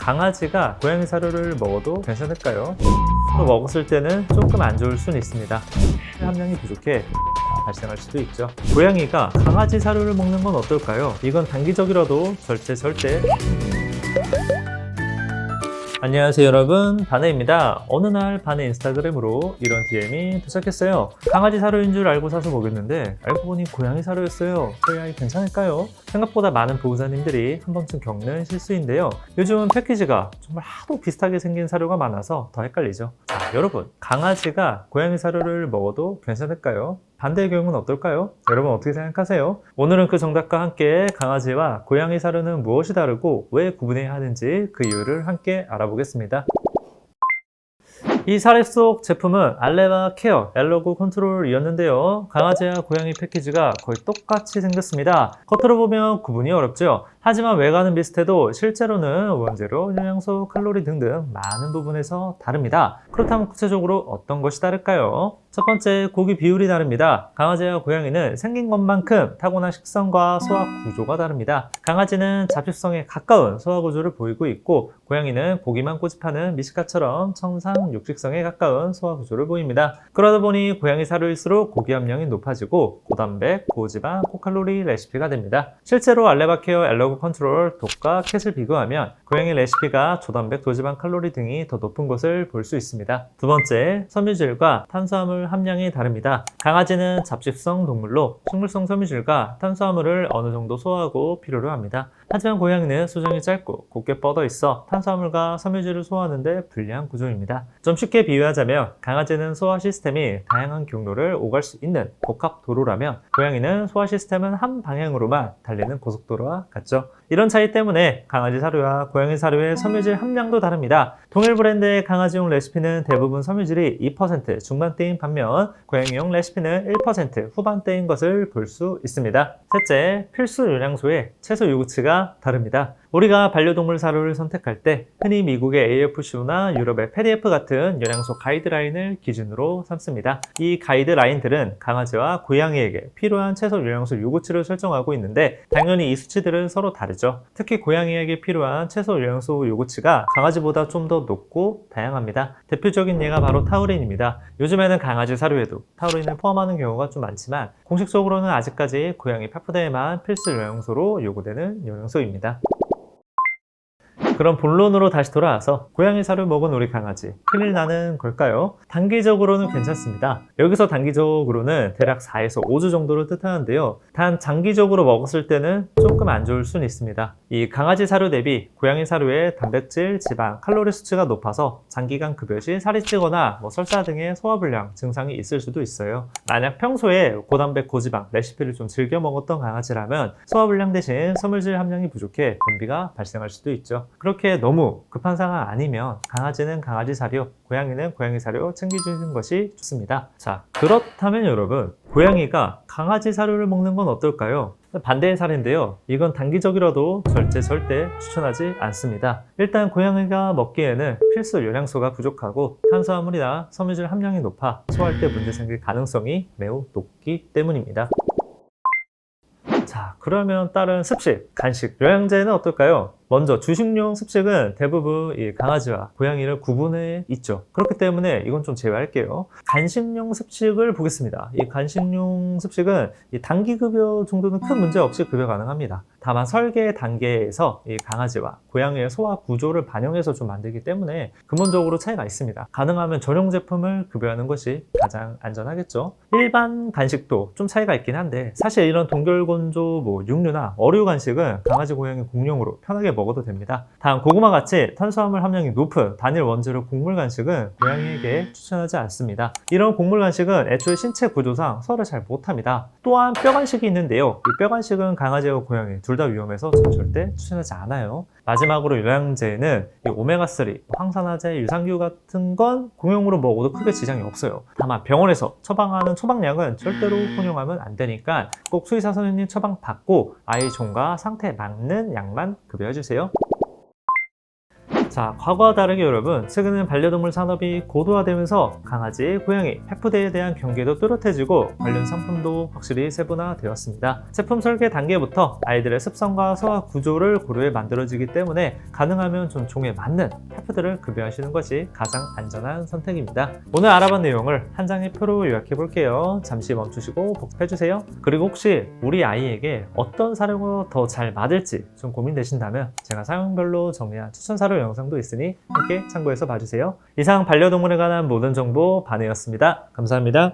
강아지가 고양이 사료를 먹어도 괜찮을까요? 또 먹었을 때는 조금 안 좋을 수는 있습니다. 함량이 부족해 발생할 수도 있죠. 고양이가 강아지 사료를 먹는 건 어떨까요? 이건 단기적이라도 절대 안녕하세요 여러분, 바네입니다. 어느 날 바네 인스타그램으로 이런 DM이 도착했어요. 강아지 사료인 줄 알고 사서 먹였는데 알고 보니 고양이 사료였어요. 저희 아이 괜찮을까요? 생각보다 많은 보호자님들이 한 번쯤 겪는 실수인데요. 요즘은 패키지가 정말 하도 비슷하게 생긴 사료가 많아서 더 헷갈리죠. 자, 여러분, 강아지가 고양이 사료를 먹어도 괜찮을까요? 반대의 경우는 어떨까요? 여러분 어떻게 생각하세요? 오늘은 그 정답과 함께 강아지와 고양이 사료는 무엇이 다르고 왜 구분해야 하는지 그 이유를 함께 알아보겠습니다. 이 사례 속 제품은 알레바 케어 엘러구 컨트롤이었는데요. 강아지와 고양이 패키지가 거의 똑같이 생겼습니다. 겉으로 보면 구분이 어렵죠. 하지만 외관은 비슷해도 실제로는 원재료, 영양소, 칼로리 등등 많은 부분에서 다릅니다. 그렇다면 구체적으로 어떤 것이 다를까요? 첫 번째, 고기 비율이 다릅니다. 강아지와 고양이는 생긴 것만큼 타고난 식성과 소화 구조가 다릅니다. 강아지는 잡식성에 가까운 소화 구조를 보이고 있고, 고양이는 고기만 고집하는 미식가처럼 청상 육식성에 가까운 소화 구조를 보입니다. 그러다 보니 고양이 사료일수록 고기 함량이 높아지고 고단백, 고지방, 고칼로리 레시피가 됩니다. 실제로 알레바 케어 엘러구 컨트롤 독과 캣을 비교하면 고양이 레시피가 조단백, 도지방, 칼로리 등이 더 높은 것을 볼 수 있습니다. 두 번째, 섬유질과 탄수화물 함량이 다릅니다. 강아지는 잡식성 동물로 식물성 섬유질과 탄수화물을 어느 정도 소화하고 필요로 합니다. 하지만 고양이는 수정이 짧고 곱게 뻗어 있어 탄수화물과 섬유질을 소화하는 데 불리한 구조입니다. 좀 쉽게 비유하자면 강아지는 소화 시스템이 다양한 경로를 오갈 수 있는 복합 도로라면 고양이는 소화 시스템은 한 방향으로만 달리는 고속도로와 같죠. 이런 차이 때문에 강아지 사료와 고양이 사료의 섬유질 함량도 다릅니다. 동일 브랜드의 강아지용 레시피는 대부분 섬유질이 2% 중반대인 반면 고양이용 레시피는 1% 후반대인 것을 볼 수 있습니다. 셋째, 필수 영양소의 채소 요구치가 다릅니다. 우리가 반려동물 사료를 선택할 때 흔히 미국의 AFCO나 유럽의 PDF 같은 영양소 가이드라인을 기준으로 삼습니다. 이 가이드라인들은 강아지와 고양이에게 필요한 채소 영양소 요구치를 설정하고 있는데 당연히 이 수치들은 서로 다르죠. 특히 고양이에게 필요한 채소 영양소 요구치가 강아지보다 좀 더 높고 다양합니다. 대표적인 예가 바로 타우린입니다. 요즘에는 강아지 사료에도 타우린을 포함하는 경우가 좀 많지만 공식적으로는 아직까지 고양이 페푸드에만 필수 영양소로 요구되는 영양소입니다. 그럼 본론으로 다시 돌아와서 고양이 사료 먹은 우리 강아지 큰일 나는 걸까요? 단기적으로는 괜찮습니다. 여기서 단기적으로는 대략 4에서 5주 정도를 뜻하는데요. 단 장기적으로 먹었을 때는 조금 안 좋을 수는 있습니다. 이 강아지 사료 대비 고양이 사료의 단백질, 지방, 칼로리 수치가 높아서 장기간 급여 시 살이 찌거나 설사 등의 소화불량 증상이 있을 수도 있어요. 만약 평소에 고단백, 고지방 레시피를 좀 즐겨 먹었던 강아지라면 소화불량 대신 섬유질 함량이 부족해 변비가 발생할 수도 있죠. 그렇게 너무 급한 상황 아니면 강아지는 강아지 사료, 고양이는 고양이 사료 챙겨주는 것이 좋습니다. 자, 그렇다면 여러분, 고양이가 강아지 사료를 먹는 건 어떨까요? 반대의 사례인데요. 이건 단기적이라도 절대 추천하지 않습니다. 일단 고양이가 먹기에는 필수 영양소가 부족하고 탄수화물이나 섬유질 함량이 높아 소화할 때 문제 생길 가능성이 매우 높기 때문입니다. 자, 그러면 다른 습식, 간식, 영양제는 어떨까요? 먼저 주식용 습식은 대부분 이 강아지와 고양이를 구분해 있죠. 그렇기 때문에 이건 좀 제외할게요. 간식용 습식을 보겠습니다. 이 간식용 습식은 이 단기 급여 정도는 큰 문제 없이 급여 가능합니다. 다만 설계 단계에서 이 강아지와 고양이의 소화 구조를 반영해서 좀 만들기 때문에 근본적으로 차이가 있습니다. 가능하면 전용 제품을 급여하는 것이 가장 안전하겠죠. 일반 간식도 좀 차이가 있긴 한데 사실 이런 동결건조 육류나 어류 간식은 강아지, 고양이 공용으로 편하게 먹어도 됩니다. 다음, 고구마 같이 탄수화물 함량이 높은 단일 원재료 곡물 간식은 고양이에게 추천하지 않습니다. 이런 곡물 간식은 애초에 신체 구조상 소화를 잘 못합니다. 또한 뼈 간식이 있는데요. 이 뼈 간식은 강아지와 고양이 둘 다 위험해서 절대 추천하지 않아요. 마지막으로 영양제는 이 오메가3, 황산화제, 유산균 같은 건 공용으로 먹어도 크게 지장이 없어요. 다만 병원에서 처방하는 처방량은 절대로 혼용하면 안 되니까 꼭 수의사 선생님 처방 받고 아이 종과 상태에 맞는 약만 급여해 주세요. 자, 과거와 다르게 여러분, 최근엔 반려동물 산업이 고도화되면서 강아지, 고양이, 펫푸드에 대한 경계도 뚜렷해지고 관련 상품도 확실히 세분화되었습니다. 제품 설계 단계부터 아이들의 습성과 소화 구조를 고려해 만들어지기 때문에 가능하면 존총에 맞는 펫푸드를 급여하시는 것이 가장 안전한 선택입니다. 오늘 알아본 내용을 한 장의 표로 요약해 볼게요. 잠시 멈추시고 복습해 주세요. 그리고 혹시 우리 아이에게 어떤 사료가 더 잘 맞을지 좀 고민되신다면 제가 사용별로 정리한 추천 사료 영상도 있으니 함께 참고해서 봐주세요. 이상 반려동물에 관한 모든 정보 반혜였습니다. 감사합니다.